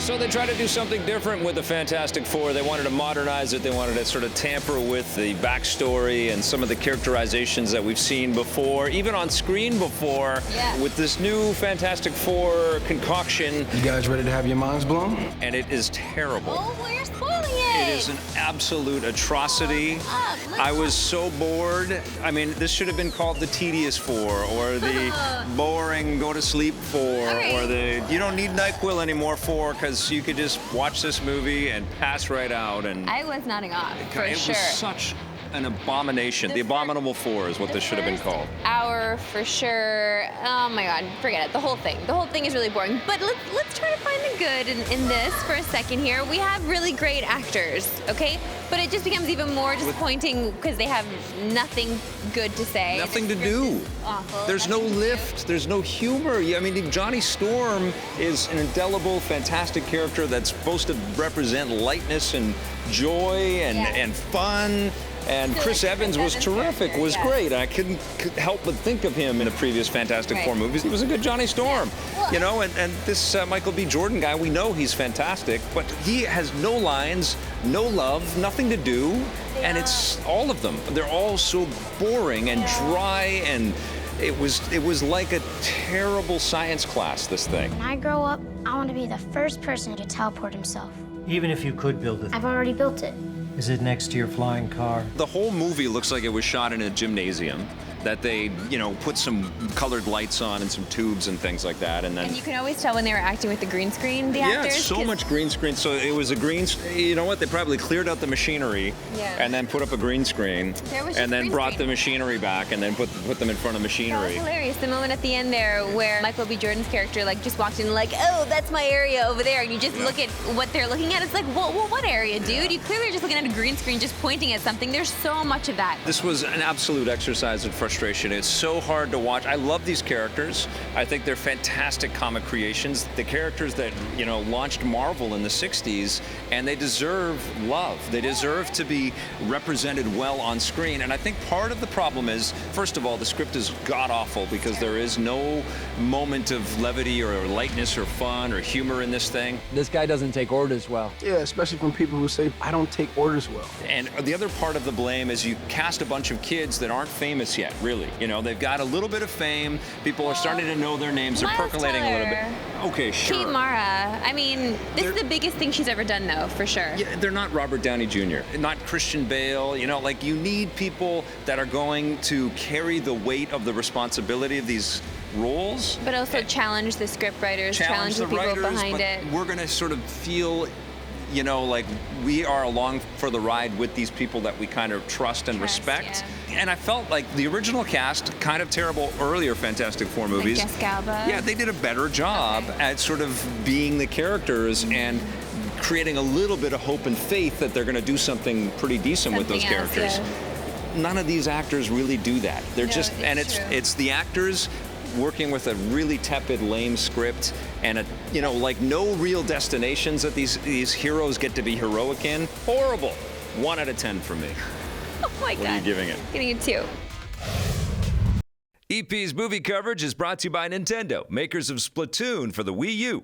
So they tried to do something different with the Fantastic Four. They wanted to modernize it. They wanted to sort of tamper with the backstory and some of the characterizations that we've seen before, even on screen before. Yeah. With this new Fantastic Four concoction. You guys ready to have your minds blown? And it is terrible. Oh, well, you're spoiling it. It is an absolute atrocity. I was so bored. I mean, this should have been called the Tedious Four, or the boring Go to Sleep Four, or the You Don't Need NyQuil Anymore Four, because you could just watch this movie and pass right out. And I was nodding off, for it sure. was such an abomination. The Abominable Four is what this should have been called. Hour, for sure. Oh my God, forget it. The whole thing. The whole thing is really boring. But let's try to find the good in this for a second here. We have really great actors, okay? But it just becomes even more disappointing because they have nothing good to say. Nothing to do. Awful. There's no lift. There's no humor. I mean, Johnny Storm is an indelible, fantastic character that's supposed to represent lightness and joy and fun. And Chris Evans was terrific, was great. I couldn't help but think of him in the previous Fantastic Four movies. He was a good Johnny Storm, you know, and this Michael B. Jordan guy, we know he's fantastic, but he has no lines, no love, nothing to do, and it's all of them. They're all so boring and dry, and it was like a terrible science class, this thing. When I grow up, I want to be the first person to teleport himself. Even if you could build it, I've already built it. is it next to your flying car? The whole movie looks like it was shot in a gymnasium, that they, you know, put some colored lights on and some tubes and things like that, and then... And you can always tell when they were acting with the green screen, the actors. Yeah, so much green screen. So it was a green... You know what? They probably cleared out the machinery and then put up a green screen and then brought the machinery back and then put them in front of machinery. That was hilarious. The moment at the end there where Michael B. Jordan's character like just walked in like, oh, that's my area over there, and you just look at what they're looking at. It's like, well, what area, dude? You clearly are just looking at a green screen, just pointing at something. There's so much of that. This was an absolute exercise in frustration. It's so hard to watch. I love these characters. I think they're fantastic comic creations. The characters that, you know, launched Marvel in the 60s, and they deserve love. They deserve to be represented well on screen. And I think part of the problem is, first of all, the script is god-awful because there is no moment of levity or lightness or fun or humor in this thing. This guy doesn't take orders well. Yeah, especially from people who say, I don't take orders well. And the other part of the blame is you cast a bunch of kids that aren't famous yet, really. You know, they've got a little bit of fame. People are starting to know their names. They're percolating a little bit. Okay, sure. Kate Mara. I mean, this is the biggest thing she's ever done, though, for sure. Yeah, they're not Robert Downey Jr., not Christian Bale. You know, like, you need people that are going to carry the weight of the responsibility of these roles. But also challenge the script writers, challenge the people behind it. We're going to sort of feel, you know, like we are along for the ride with these people that we kind of trust and respect. And I felt like the original cast, kind of terrible earlier Fantastic Four movies. Like Jessica Alba. Yeah, they did a better job at sort of being the characters and creating a little bit of hope and faith that they're going to do something pretty decent with those characters. None of these actors really do that. They're it's the actors working with a really tepid, lame script and you know, like no real destinations that these heroes get to be heroic in. Horrible. 1 out of 10 for me. Oh my God. What are you giving it? Giving it 2. EP's movie coverage is brought to you by Nintendo, makers of Splatoon for the Wii U.